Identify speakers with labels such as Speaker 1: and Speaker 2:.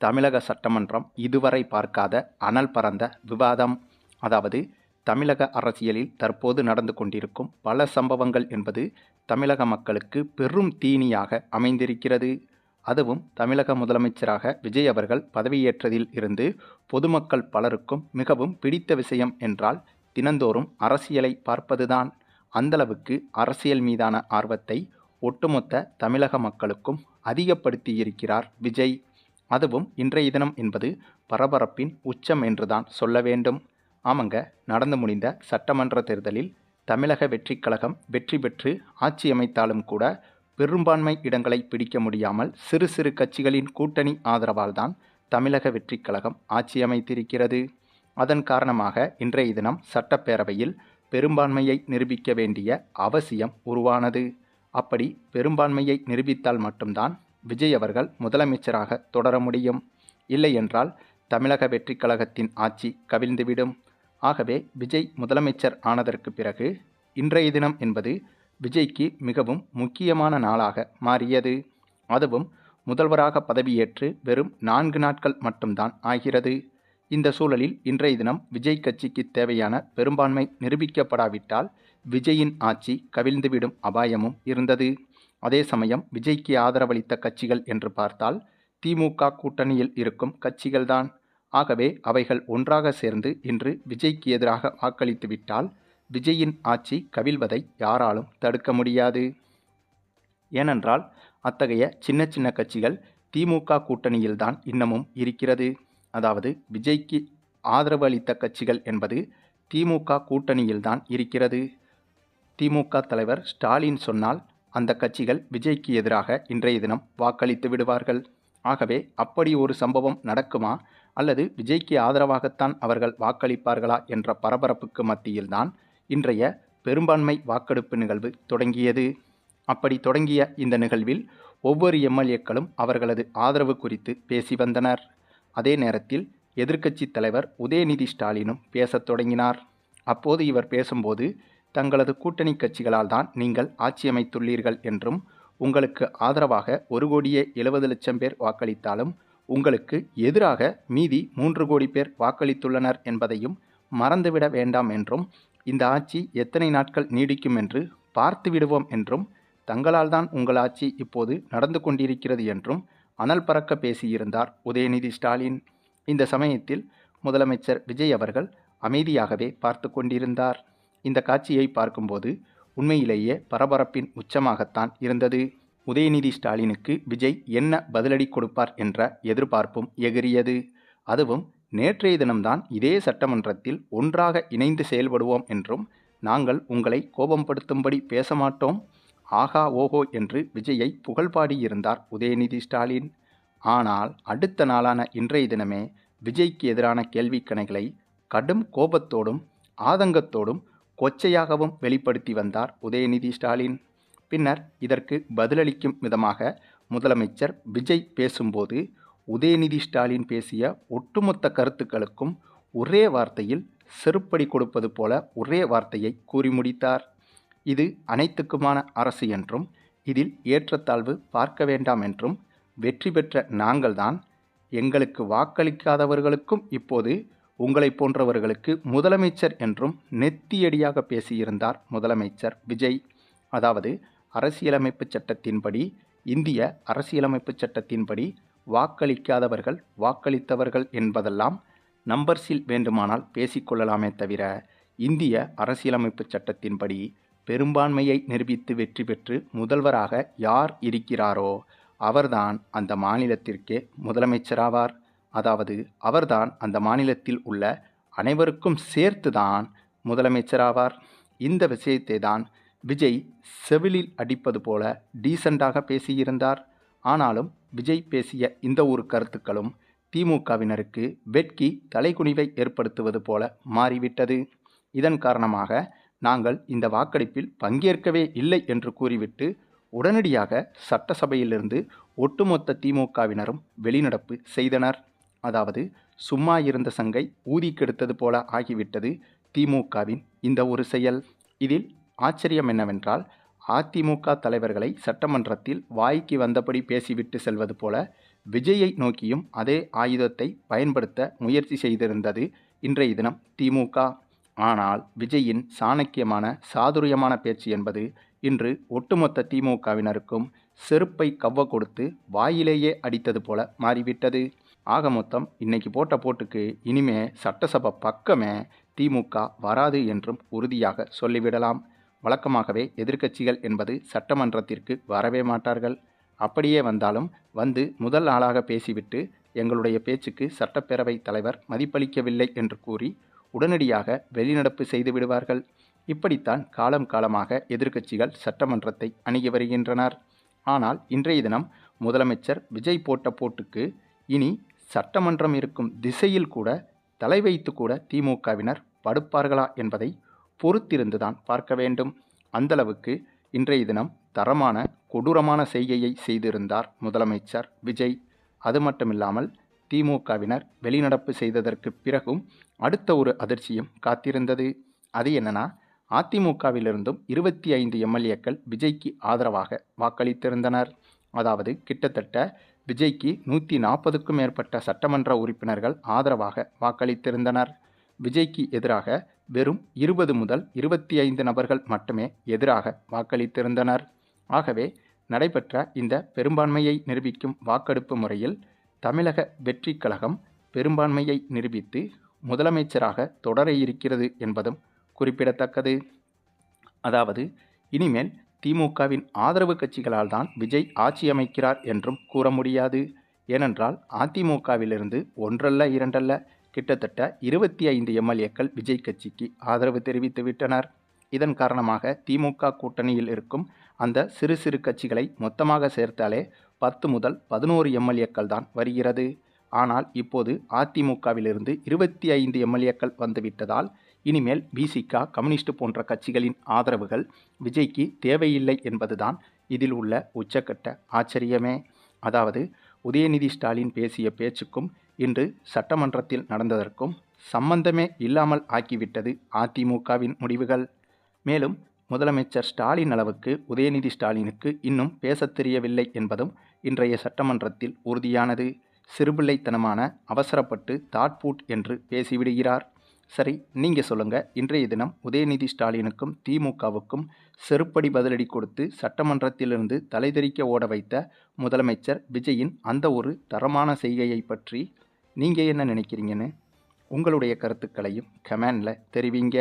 Speaker 1: தமிழக சட்டமன்றம் இதுவரை பார்க்காத அனல் பறந்த விவாதம். அதாவது தமிழக அரசியலில் தற்போது நடந்து கொண்டிருக்கும் பல சம்பவங்கள் என்பது தமிழக மக்களுக்கு பெரும் தீனியாக அமைந்திருக்கிறது. அதுவும் தமிழக முதலமைச்சராக விஜய் அவர்கள் பதவியேற்றதில் இருந்து பொதுமக்கள் பலருக்கும் மிகவும் பிடித்த விஷயம் என்றால் தினந்தோறும் அரசியலை பார்ப்பதுதான். அந்தளவுக்கு அரசியல் மீதான ஆர்வத்தை ஒட்டுமொத்த தமிழக மக்களுக்கும் அதிகப்படுத்தியிருக்கிறார் விஜய். அதுவும் இன்றைய தினம் என்பது பரபரப்பின் உச்சம் என்றுதான் சொல்ல வேண்டும். ஆமங்க, நடந்து முடிந்த சட்டமன்ற தேர்தலில் தமிழக வெற்றிக் கழகம் வெற்றி பெற்று ஆட்சி அமைத்தாலும் கூட பெரும்பான்மை இடங்களை பிடிக்க முடியாமல் சிறு சிறு கட்சிகளின் கூட்டணி ஆதரவால் தான் தமிழக வெற்றிக் கழகம் ஆட்சி அமைத்திருக்கிறது. அதன் காரணமாக இன்றைய தினம் சட்டப்பேரவையில் பெரும்பான்மையை நிரூபிக்க வேண்டிய அவசியம் உருவானது. அப்படி பெரும்பான்மையை நிரூபித்தால் மட்டும்தான் விஜய் அவர்கள் முதலமைச்சராக தொடர முடியும். இல்லையென்றால் தமிழக வெற்றிக் கழகத்தின் ஆட்சி கவிழ்ந்துவிடும். ஆகவே விஜய் முதலமைச்சர் ஆனதற்கு பிறகு இன்றைய தினம் என்பது விஜய்க்கு மிகவும் முக்கியமான நாளாக மாறியது. அதுவும் முதல்வராக பதவியேற்று வெறும் 4 நாட்கள் மட்டும்தான் ஆகிறது. இந்த சூழலில் இன்றைய தினம் விஜய் கட்சிக்கு தேவையான பெரும்பான்மை நிரூபிக்கப்படாவிட்டால் விஜயின் ஆட்சி கவிழ்ந்துவிடும் அபாயமும் இருந்தது. அதே சமயம் விஜய்க்கு ஆதரவளித்த கட்சிகள் என்று பார்த்தால் திமுக கூட்டணியில் இருக்கும் கட்சிகள்தான். ஆகவே அவைகள் ஒன்றாக சேர்ந்து இன்று விஜய்க்கு எதிராக வாக்களித்துவிட்டால் விஜயின் ஆட்சி கவிழ்வதை யாராலும் தடுக்க முடியாது. ஏனென்றால் அத்தகைய சின்ன சின்ன கட்சிகள் திமுக கூட்டணியில்தான் இன்னமும் இருக்கிறது. அதாவது விஜய்க்கு ஆதரவு அளித்த கட்சிகள் என்பது திமுக கூட்டணியில்தான் இருக்கிறது. திமுக தலைவர் ஸ்டாலின் சொன்னால் அந்த கட்சிகள் விஜய்க்கு எதிராக இன்றைய தினம் வாக்களித்து விடுவார்கள். ஆகவே அப்படி ஒரு சம்பவம் நடக்குமா அல்லது விஜய்க்கு ஆதரவாகத்தான் அவர்கள் வாக்களிப்பார்களா என்ற பரபரப்புக்கு மத்தியில்தான் இன்றைய பெரும்பான்மை வாக்கெடுப்பு நிகழ்வு தொடங்கியது. அப்படி தொடங்கிய இந்த நிகழ்வில் ஒவ்வொரு எம்எல்ஏக்களும் அவர்களது ஆதரவு குறித்து பேசி வந்தனர். அதே நேரத்தில் எதிர்க்கட்சி தலைவர் உதயநிதி ஸ்டாலினும் பேசத் தொடங்கினார். அப்போது இவர் பேசும்போது தங்களது கூட்டணி கட்சிகளால் தான் நீங்கள் ஆட்சி அமைத்துள்ளீர்கள் என்றும் உங்களுக்கு ஆதரவாக 1,70,00,000 பேர் வாக்களித்தாலும் உங்களுக்கு எதிராக மீதி 3 கோடி பேர் வாக்களித்துள்ளனர் என்பதையும் மறந்துவிட வேண்டாம் என்றும் இந்த ஆட்சி எத்தனை நாட்கள் நீடிக்கும் என்று பார்த்து விடுவோம் என்றும் தங்களால் தான் உங்கள் ஆட்சி இப்போது நடந்து கொண்டிருக்கிறது என்றும் அனல் பறக்க பேசியிருந்தார் உதயநிதி ஸ்டாலின். இந்த சமயத்தில் முதலமைச்சர் விஜய் அவர்கள் அமைதியாகவே பார்த்து கொண்டிருந்தார். இந்த காட்சியை பார்க்கும்போது உண்மையிலேயே பரபரப்பின் உச்சமாகத்தான் இருந்தது. உதயநிதி ஸ்டாலினுக்கு விஜய் என்ன பதிலடி கொடுப்பார் என்ற எதிர்பார்ப்பும் எகிரியது. அதுவும் நேற்றைய தினம்தான் இதே சட்டமன்றத்தில் ஒன்றாக இணைந்து செயல்படுவோம் என்றும் நாங்கள் உங்களை கோபப்படுத்தும்படி பேச மாட்டோம், ஆகா ஓஹோ என்று விஜயை புகழ்பாடியிருந்தார் உதயநிதி ஸ்டாலின். ஆனால் அடுத்த நாளான இன்றைய தினமே விஜய்க்கு எதிரான கேள்விக்கணைகளை கடும் கோபத்தோடும் ஆதங்கத்தோடும் கொச்சையாகவும் வெளிப்படுத்தி வந்தார் உதயநிதி ஸ்டாலின். பின்னர் இதற்கு பதிலளிக்கும் விதமாக முதலமைச்சர் விஜய் பேசும்போது உதயநிதி ஸ்டாலின் பேசிய ஒட்டுமொத்த கருத்துக்களுக்கும் ஒரே வார்த்தையில் செருப்படி கொடுப்பது போல ஒரே வார்த்தையை கூறி முடித்தார். இது அனைத்துக்குமான அரசு என்றும் இதில் ஏற்றத்தாழ்வு பார்க்க வேண்டாம் என்றும் வெற்றி பெற்ற நாங்கள்தான் எங்களுக்கு வாக்களிக்காதவர்களுக்கும் இப்போது உங்களை போன்றவர்களுக்கு முதலமைச்சர் என்றும் நெத்தியடியாக பேசியிருந்தார் முதலமைச்சர் விஜய். அதாவது அரசியலமைப்பு சட்டத்தின்படி, இந்திய அரசியலமைப்பு சட்டத்தின்படி வாக்களிக்காதவர்கள் வாக்களித்தவர்கள் என்பதெல்லாம் நம்பர்ஸில் வேண்டுமானால் பேசிக்கொள்ளலாமே தவிர இந்திய அரசியலமைப்பு சட்டத்தின்படி பெரும்பான்மையை நிரூபித்து வெற்றி பெற்று முதல்வராக யார் இருக்கிறாரோ அவர்தான் அந்த மாநிலத்திற்கே முதலமைச்சராவார். அதாவது அவர்தான் அந்த மாநிலத்தில் உள்ள அனைவருக்கும் சேர்த்துதான் முதலமைச்சராவார். இந்த விஷயத்தை தான் விஜய் செவிலில் அடிப்பது போல டீசெண்டாக பேசியிருந்தார். ஆனாலும் விஜய் பேசிய இந்த ஒரு கருத்துக்களும் திமுகவினருக்கு வெட்கி தலைகுனிவை ஏற்படுத்துவது போல மாறிவிட்டது. இதன் காரணமாக நாங்கள் இந்த வாக்கெடுப்பில் பங்கேற்கவே இல்லை என்று கூறிவிட்டு உடனடியாக சட்டசபையிலிருந்து ஒட்டுமொத்த திமுகவினரும் வெளிநடப்பு செய்தனர். அதாவது சும்மா இருந்த சங்கை ஊதி கெடுத்தது போல ஆகிவிட்டது திமுகவின் இந்த ஒரு செயல். இதில் ஆச்சரியம் என்னவென்றால் அதிமுக தலைவர்களை சட்டமன்றத்தில் வாய்க்கு வந்தபடி பேசிவிட்டு செல்வது போல விஜயை நோக்கியும் அதே ஆயுதத்தை பயன்படுத்த முயற்சி செய்திருந்தது இன்றைய தினம் திமுக. ஆனால் விஜயின் சாணக்கியமான சாதுரியமான பேச்சு என்பது இன்று ஒட்டுமொத்த திமுகவினருக்கும் செருப்பை கவ்வ கொடுத்து வாயிலேயே அடித்தது போல மாறிவிட்டது. ஆக மொத்தம் இன்னைக்கு போட்ட போட்டுக்கு இனிமே சட்டசபை பக்கமே திமுக வராது என்றும் உறுதியாக சொல்லிவிடலாம். வழக்கமாகவே எதிர்க்கட்சிகள் என்பது சட்டமன்றத்திற்கு வரவே மாட்டார்கள். அப்படியே வந்தாலும் வந்து முதல் நாளாக பேசிவிட்டு எங்களுடைய பேச்சுக்கு சட்டப்பேரவை தலைவர் மதிப்பளிக்கவில்லை என்று கூறி உடனடியாக வெளிநடப்பு செய்து விடுவார்கள். இப்படித்தான் காலம் காலமாக எதிர்க்கட்சிகள் சட்டமன்றத்தை அணுகி வருகின்றனர். ஆனால் இன்றைய தினம் முதலமைச்சர் விஜய் போட்ட போட்டுக்கு இனி சட்டமன்றம் இருக்கும் திசையில் கூட தலை வைத்து கூட திமுகவினர் படுப்பார்களா என்பதை பொறுத்திருந்துதான் பார்க்க வேண்டும். அந்தளவுக்கு இன்றைய தினம் தரமான கொடூரமான செய்கையை செய்திருந்தார் முதலமைச்சர் விஜய். அது மட்டுமில்லாமல் திமுகவினர் வெளிநடப்பு செய்ததற்கு பிறகும் அடுத்த ஒரு அதிர்ச்சியும் காத்திருந்தது. அது என்னன்னா, அதிமுகவிலிருந்தும் 25 எம்எல்ஏக்கள் விஜய்க்கு ஆதரவாக வாக்களித்திருந்தனர். அதாவது கிட்டத்தட்ட விஜய்க்கு 140க்கும் மேற்பட்ட சட்டமன்ற உறுப்பினர்கள் ஆதரவாக வாக்களித்திருந்தனர். விஜய்க்கு எதிராக வெறும் 20 முதல் 25 நபர்கள் மட்டுமே எதிராக வாக்களித்திருந்தனர். ஆகவே நடைபெற்ற இந்த பெரும்பான்மையை நிரூபிக்கும் வாக்கெடுப்பு முறையில் தமிழக வெற்றி கழகம் பெரும்பான்மையை நிரூபித்து முதலமைச்சராக தொடர இருக்கிறது என்பதும் குறிப்பிடத்தக்கது. அதாவது இனிமேல் திமுகவின் ஆதரவு கட்சிகளால் தான் விஜய் ஆட்சி அமைக்கிறார் என்றும் கூற முடியாது. ஏனென்றால் அதிமுகவிலிருந்து ஒன்றல்ல இரண்டல்ல கிட்டத்தட்ட 25 எம்எல்ஏக்கள் விஜய் கட்சிக்கு ஆதரவு தெரிவித்து விட்டனர். இதன் காரணமாக திமுக கூட்டணியில் இருக்கும் அந்த சிறு சிறு கட்சிகளை மொத்தமாக சேர்த்தாலே 10 முதல் 11 எம்எல்ஏக்கள் தான் வருகிறது. ஆனால் இப்போது அதிமுகவிலிருந்து 25 எம்எல்ஏக்கள் வந்துவிட்டதால் இனிமேல் பிசிக, கம்யூனிஸ்ட் போன்ற கட்சிகளின் ஆதரவுகள் விஜய்க்கு தேவையில்லை என்பதுதான் இதில் உள்ள உச்சக்கட்ட ஆச்சரியமே. அதாவது உதயநிதி ஸ்டாலின் பேசிய பேச்சுக்கும் இன்று சட்டமன்றத்தில் நடந்ததற்கும் சம்பந்தமே இல்லாமல் ஆக்கிவிட்டது அதிமுகவின் முடிவுகள். மேலும் முதலமைச்சர் ஸ்டாலின் அளவுக்கு உதயநிதி ஸ்டாலினுக்கு இன்னும் பேசத் தெரியவில்லை என்பதும் இன்றைய சட்டமன்றத்தில் உறுதியானது. சிறுபிள்ளைத்தனமான அவசரப்பட்டு தாட்பூட் என்று பேசிவிடுகிறார். சரி, நீங்கள் சொல்லுங்கள், இன்றைய தினம் உதயநிதி ஸ்டாலினுக்கும் திமுகவுக்கும் செருப்படி பதிலடி கொடுத்து சட்டமன்றத்திலிருந்து தலைதெறிக்க ஓட வைத்த முதலமைச்சர் விஜயின் அந்த ஒரு தரமான செய்கையை பற்றி நீங்கள் என்ன நினைக்கிறீங்கன்னு உங்களுடைய கருத்துக்களையும் கமெண்டில் தெரிவிங்க.